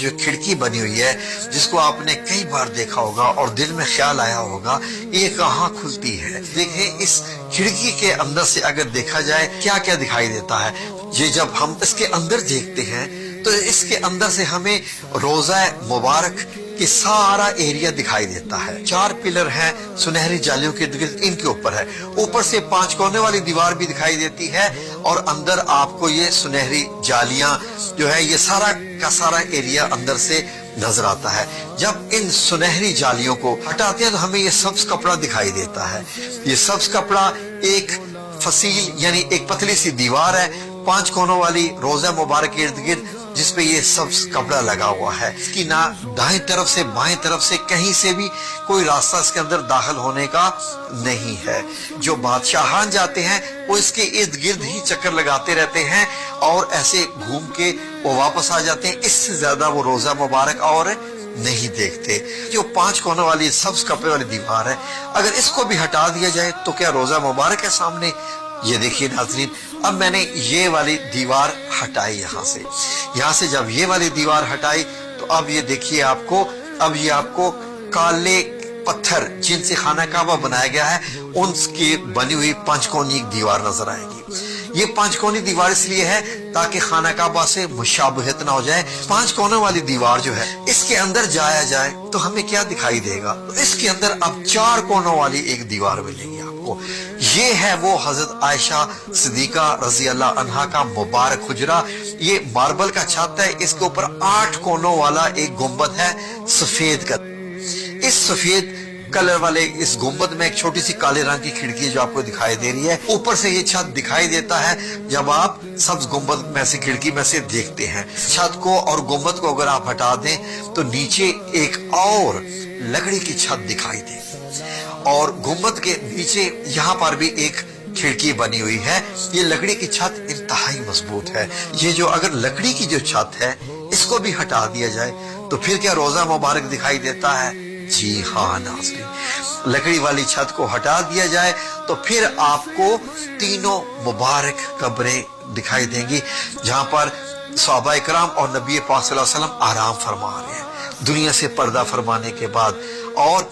جو کھڑکی بنی ہوئی ہے جس کو آپ نے کئی بار دیکھا ہوگا اور دل میں خیال آیا ہوگا یہ کہاں کھلتی ہے. دیکھیں اس کھڑکی کے اندر سے اگر دیکھا جائے کیا کیا دکھائی دیتا ہے. یہ جب ہم اس کے اندر دیکھتے ہیں تو اس کے اندر سے ہمیں روضہ مبارک کہ سارا ایریا دکھائی دیتا ہے. 4 پلر ہیں سنہری جالیوں کے ان کے اوپر ہے. اوپر سے 5 کونے والی دیوار بھی دکھائی دیتی ہے اور اندر آپ کو یہ سنہری جالیاں جو ہے یہ سارا کا سارا ایریا اندر سے نظر آتا ہے. جب ان سنہری جالیوں کو ہٹاتے ہیں تو ہمیں یہ سبز کپڑا دکھائی دیتا ہے. یہ سبز کپڑا ایک فصیل یعنی ایک پتلی سی دیوار ہے 5 کونوں والی روضہ مبارک کے ارد گرد جس پہ یہ سبز کپڑا لگا ہوا ہے. اس کی نہ دائیں طرف سے بائیں طرف سے کہیں سے بھی کوئی راستہ اس کے اندر داخل ہونے کا نہیں ہے. جو بادشاہان جاتے ہیں وہ اس کے ارد گرد ہی چکر لگاتے رہتے ہیں اور ایسے گھوم کے وہ واپس آ جاتے ہیں. اس سے زیادہ وہ روضہ مبارک اور نہیں دیکھتے. جو 5 کونوں والی سبز کپڑے والی دیوار ہے اگر اس کو بھی ہٹا دیا جائے تو کیا روضہ مبارک ہے سامنے. یہ دیکھیے ناظرین اب میں نے یہ والی دیوار ہٹائی. یہاں سے جب یہ والی دیوار ہٹائی تو اب یہ دیکھیے اب یہ آپ کو کالے پتھر جن سے خانہ کعبہ بنایا گیا ہے ان کی بنی ہوئی 5 کونی دیوار نظر آئے گی. یہ 5 کونی دیوار اس لیے ہے تاکہ خانہ کعبہ سے مشابہت نہ ہو جائے. 5 کونوں والی دیوار جو ہے اس کے اندر جایا جائے تو ہمیں کیا دکھائی دے گا. اس کے اندر اب 4 کونوں والی ایک دیوار ملے گی آپ کو. یہ ہے وہ حضرت عائشہ صدیقہ رضی اللہ عنہا کا مبارک حجرہ. یہ ماربل کا چھت ہے. اس کے اوپر 8 کونوں والا ایک گنبد ہے سفید کا. اس سفید کلر والے اس گنبد میں ایک چھوٹی سی کالے رنگ کی کھڑکی جو آپ کو دکھائی دے رہی ہے. اوپر سے یہ چھت دکھائی دیتا ہے جب آپ سبز گنبد میں سے کھڑکی میں سے دیکھتے ہیں. چھت کو اور گنبد کو اگر آپ ہٹا دیں تو نیچے ایک اور لکڑی کی چھت دکھائی دے اور گنبد کے نیچے یہاں پر بھی ایک کھڑکی بنی ہوئی ہے. یہ لکڑی کی چھت انتہائی مضبوط ہے. یہ جو اگر لکڑی کی جو چھت ہے اس کو بھی ہٹا دیا جائے تو پھر کیا روضہ مبارک دکھائی دیتا ہے. جی ہاں ناظرین لکڑی والی چھت کو ہٹا دیا جائے تو پھر آپ کو 3 مبارک قبریں دکھائی دیں گی جہاں پر صحابہ کرام اور نبی پاک صلی اللہ علیہ وسلم آرام فرما رہے ہیں دنیا سے پردہ فرمانے کے بعد. اور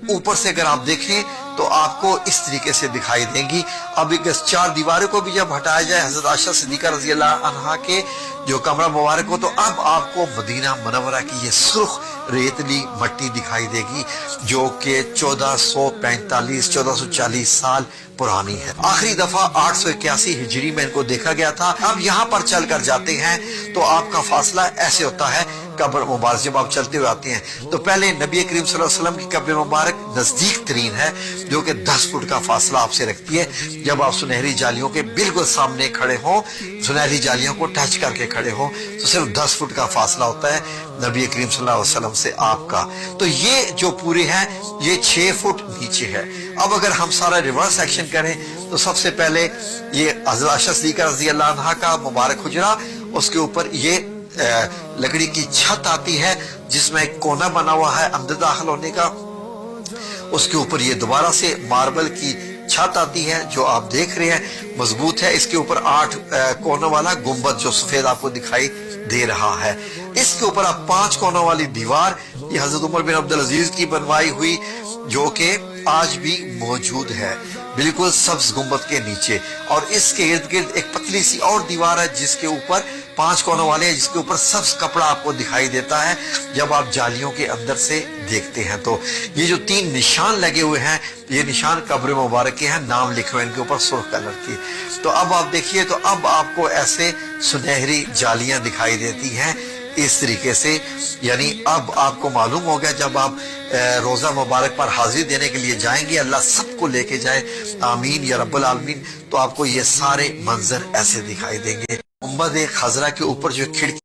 اوپر سے اگر آپ دیکھیں تو آپ کو اس طریقے سے دکھائی دیں گی. اب 4 دیواروں کو بھی جب ہٹایا جائے حضرت عائشہ صدیقہ رضی اللہ عنہا کے جو کمرہ مبارک ہو تو اب آپ کو مدینہ منورہ کی یہ سرخ ریتلی مٹی دکھائی دے گی جو کہ 1440 سال پرانی ہے. آخری دفعہ 881 ہجری میں ان کو دیکھا گیا تھا. اب یہاں پر چل کر جاتے ہیں تو آپ کا فاصلہ ایسے ہوتا ہے. قبر مبارک جب آپ چلتے ہوئے آتے ہیں تو پہلے نبی کریم صلی اللہ علیہ وسلم کی قبر مبارک نزدیک ترین ہے جو کہ 10 فٹ کا فاصلہ آپ سے رکھتی ہے. جب آپ سنہری جالیوں کے بالکل سامنے کھڑے ہوں سنہری جالیوں کو ٹچ کر کے کھڑے ہوں تو صرف 10 فٹ کا فاصلہ ہوتا ہے نبی کریم صلی اللہ علیہ وسلم سے آپ کا. تو یہ جو پوری ہے یہ 6 فٹ نیچے ہے. اب اگر ہم سارا ریورس ایکشن کریں تو سب سے پہلے یہ حضرت عائشہ صدیقہ رضی اللہ عنہا کا مبارک حجرہ اس کے اوپر یہ لکڑی کی چھت آتی ہے جس میں ایک کونا بنا ہوا ہے اندر داخل ہونے کا. اس کے اوپر یہ دوبارہ سے ماربل کی چھت آتی ہے جو آپ دیکھ رہے ہیں مضبوط ہے. اس کے اوپر 8 کونوں والا گنبد جو سفید آپ کو دکھائی دے رہا ہے. اس کے اوپر آپ 5 کونوں والی دیوار یہ حضرت عمر بن عبدالعزیز کی بنوائی ہوئی جو کہ آج بھی موجود ہے بالکل سبز گنبد کے نیچے. اور اس کے ارد گرد ایک پتلی سی اور دیوار ہے جس کے اوپر 5 کونوں والے ہیں جس کے اوپر سبز کپڑا آپ کو دکھائی دیتا ہے جب آپ جالیوں کے اندر سے دیکھتے ہیں. تو یہ جو 3 نشان لگے ہوئے ہیں یہ نشان قبر مبارک کے ہیں. نام لکھے ہوئے ان کے اوپر سرخ کلر کی. تو اب آپ دیکھیے تو اب آپ کو ایسے سنہری جالیاں دکھائی دیتی ہیں اس طریقے سے. یعنی اب آپ کو معلوم ہو گیا جب آپ روضہ مبارک پر حاضری دینے کے لیے جائیں گے اللہ سب کو لے کے جائے آمین یا رب العالمین تو آپ کو یہ سارے منظر ایسے دکھائی دیں گے. گنبد خضرا کے اوپر جو کھڑکی